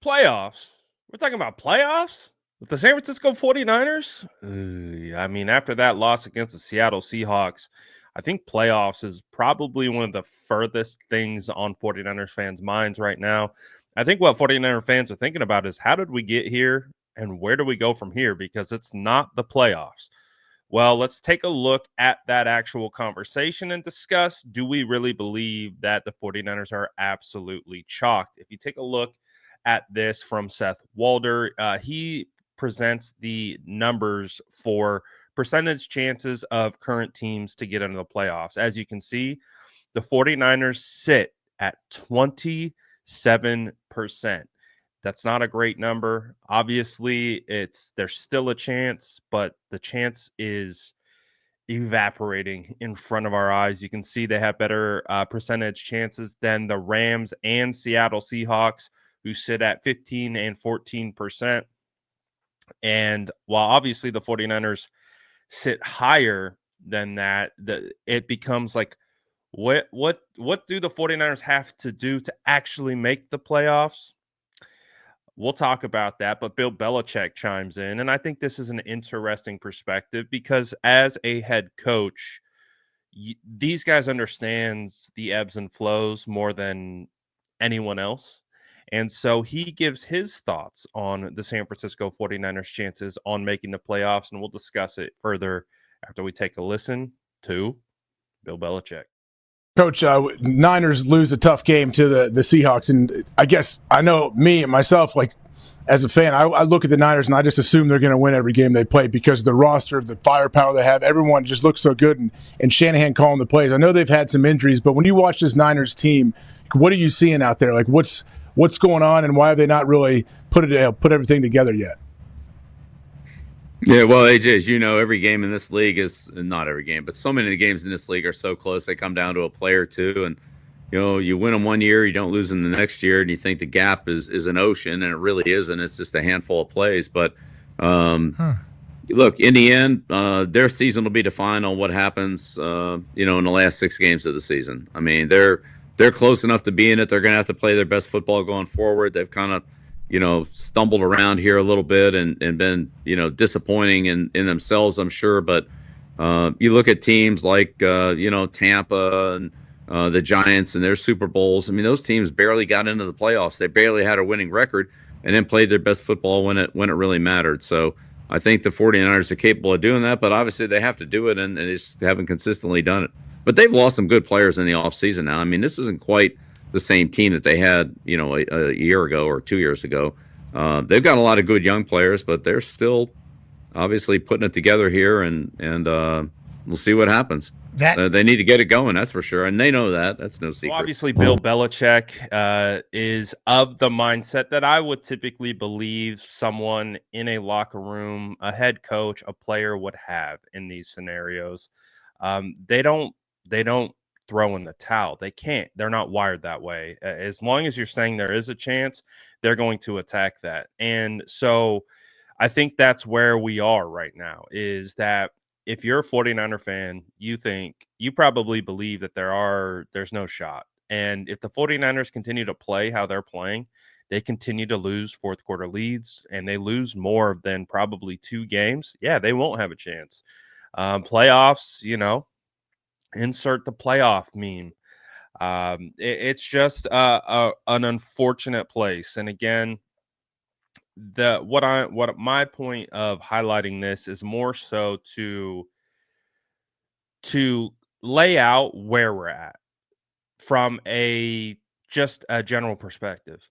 Playoffs? We're talking about playoffs? With the San Francisco 49ers? I mean, after that loss against the Seattle Seahawks, I think playoffs is probably one of the furthest things on 49ers fans' minds right now. I think what 49er fans are thinking about is how did we get here and where do we go from here? Because it's not the playoffs. Well, let's take a look at that actual conversation and discuss, do we really believe that the 49ers are absolutely chalked? If you take a look at this from Seth Walder, he presents the numbers for percentage chances of current teams to get into the playoffs. As you can see, the 49ers sit at 27%. That's not a great number. Obviously, there's still a chance, but the chance is evaporating in front of our eyes. You can see they have better percentage chances than the Rams and Seattle Seahawks, who sit at 15 and 14%. And while obviously the 49ers sit higher than that, it becomes like, what do the 49ers have to do to actually make the playoffs? We'll talk about that, but Bill Belichick chimes in, and I think this is an interesting perspective because as a head coach, these guys understands the ebbs and flows more than anyone else. And so he gives his thoughts on the San Francisco 49ers chances on making the playoffs, and we'll discuss it further after we take a listen to Bill Belichick. Coach, Niners lose a tough game to the Seahawks, and I guess I know me and myself, like as a fan, I look at the Niners and I just assume they're going to win every game they play because the roster, the firepower they have, everyone just looks so good, and Shanahan calling the plays. I know they've had some injuries, but when you watch this Niners team, what are you seeing out there? Like what's going on, and why have they not really put everything together yet? Yeah, well, AJ, as you know, every game in this league is not every game, but so many of the games in this league are so close. They come down to a play or two, and you win them one year, you don't lose them the next year, and you think the gap is an ocean, and it really isn't. It's just a handful of plays. But look, in the end, their season will be defined on what happens, in the last 6 games of the season. I mean, they're close enough to be in it. They're going to have to play their best football going forward. They've kind of stumbled around here a little bit and been, disappointing in themselves, I'm sure. But you look at teams like, Tampa and the Giants and their Super Bowls. I mean, those teams barely got into the playoffs. They barely had a winning record and then played their best football when it really mattered. So I think the 49ers are capable of doing that, but obviously they have to do it, and they just haven't consistently done it. But they've lost some good players in the offseason now. I mean, this isn't quite the same team that they had, a year ago or 2 years ago. They've got a lot of good young players, but they're still obviously putting it together here, and we'll see what happens. They need to get it going, that's for sure, and they know that. That's no secret. Well, obviously, Bill Belichick is of the mindset that I would typically believe someone in a locker room, a head coach, a player would have in these scenarios. They don't throw in the towel. They can't. They're not wired that way. As long as you're saying there is a chance, they're going to attack that. And so I think that's where we are right now, is that if you're a 49er fan, you probably believe that there's no shot. And if the 49ers continue to play how they're playing, they continue to lose fourth quarter leads, and they lose more than probably 2 games. Yeah, they won't have a chance. Playoffs, insert the playoff meme. It's just an unfortunate place. And again, what my point of highlighting this is more so to lay out where we're at from just a general perspective.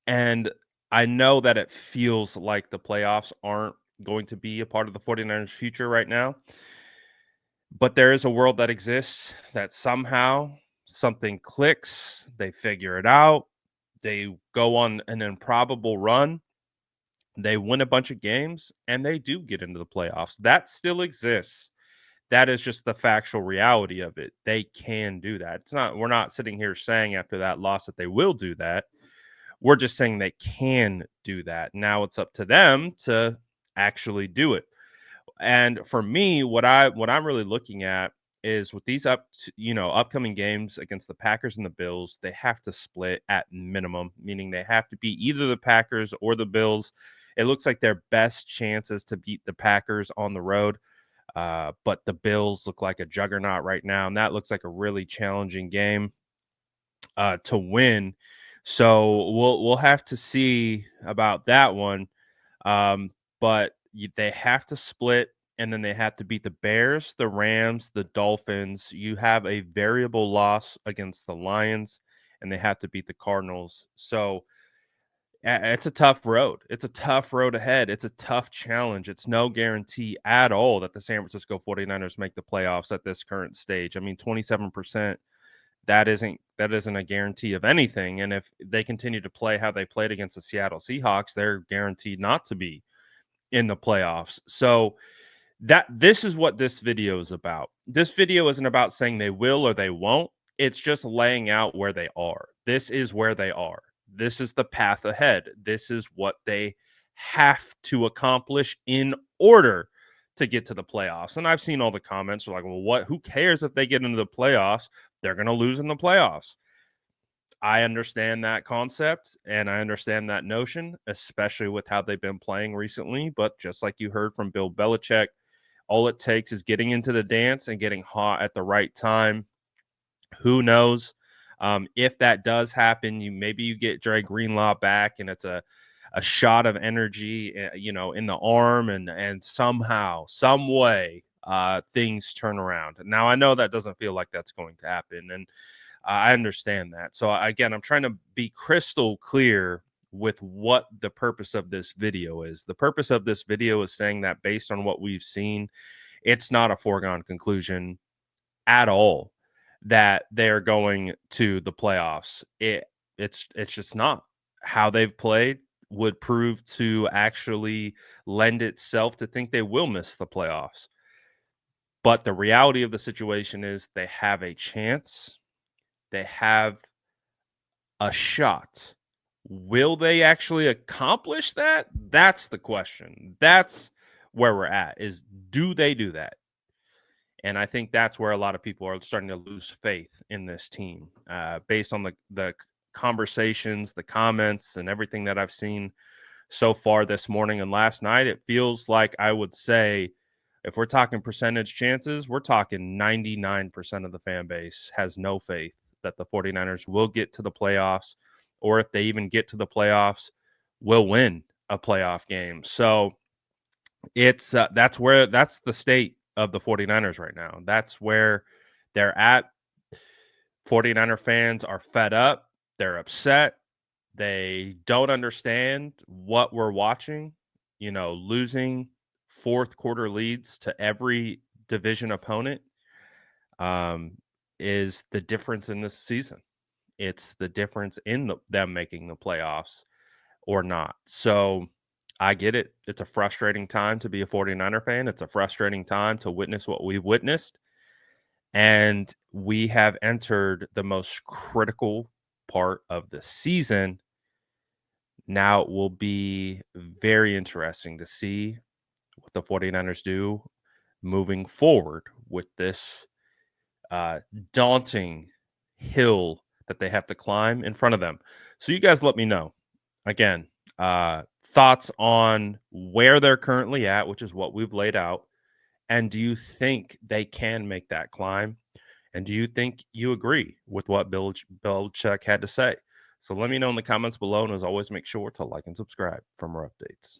And I know that it feels like the playoffs aren't going to be a part of the 49ers future right now, but there is a world that exists that somehow something clicks, they figure it out, they go on an improbable run, they win a bunch of games, and they do get into the playoffs. That still exists. That is just the factual reality of it. They can do that. We're not sitting here saying after that loss that they will do that. We're just saying they can do that. Now it's up to them to actually do it. And for me, what I'm really looking at is with these upcoming games against the Packers and the Bills, they have to split at minimum, meaning they have to beat either the Packers or the Bills. It looks like their best chances to beat the Packers on the road. But the Bills look like a juggernaut right now, and that looks like a really challenging game to win. So we'll have to see about that one. But they have to split, and then they have to beat the Bears, the Rams, the Dolphins. You have a variable loss against the Lions, and they have to beat the Cardinals. So it's a tough road. It's a tough road ahead. It's a tough challenge. It's no guarantee at all that the San Francisco 49ers make the playoffs at this current stage. I mean, 27%, that isn't a guarantee of anything. And if they continue to play how they played against the Seattle Seahawks, they're guaranteed not to be in the playoffs. So this is what this video is about. This video isn't about saying they will or they won't. It's just laying out where they are. This is where they are. This is the path ahead. This is what they have to accomplish in order to get to the playoffs. And I've seen all the comments are like, well, who cares if they get into the playoffs? They're going to lose in the playoffs. I understand that concept and I understand that notion, especially with how they've been playing recently. But just like you heard from Bill Belichick, all it takes is getting into the dance and getting hot at the right time. Who knows? If that does happen, maybe you get Dre Greenlaw back, and it's a shot of energy, in the arm, and somehow, some way, things turn around. Now, I know that doesn't feel like that's going to happen, and I understand that. So again, I'm trying to be crystal clear with what the purpose of this video is. The purpose of this video is saying that based on what we've seen, it's not a foregone conclusion at all that they're going to the playoffs. It's just not. How they've played would prove to actually lend itself to think they will miss the playoffs. But the reality of the situation is they have a chance. They have a shot. Will they actually accomplish that? That's the question. That's where we're at, is do they do that? And I think that's where a lot of people are starting to lose faith in this team, based on the conversations, the comments, and everything that I've seen so far this morning and last night. It feels like, I would say, if we're talking percentage chances, we're talking 99% of the fan base has no faith that the 49ers will get to the playoffs, or if they even get to the playoffs, will win a playoff game. So it's that's the state of the 49ers right now. That's where they're at. 49er fans are fed up. They're upset. They don't understand what we're watching. Losing fourth quarter leads to every division opponent is the difference in this season. It's the difference in them making the playoffs or not. So I get it. It's a frustrating time to be a 49er fan. It's a frustrating time to witness what we've witnessed. And we have entered the most critical part of the season. Now it will be very interesting to see what the 49ers do moving forward with this daunting hill that they have to climb in front of them. So you guys let me know. Again, thoughts on where they're currently at, which is what we've laid out. And do you think they can make that climb? And do you think you agree with what Belichick had to say? So let me know in the comments below. And as always, make sure to like and subscribe for more updates.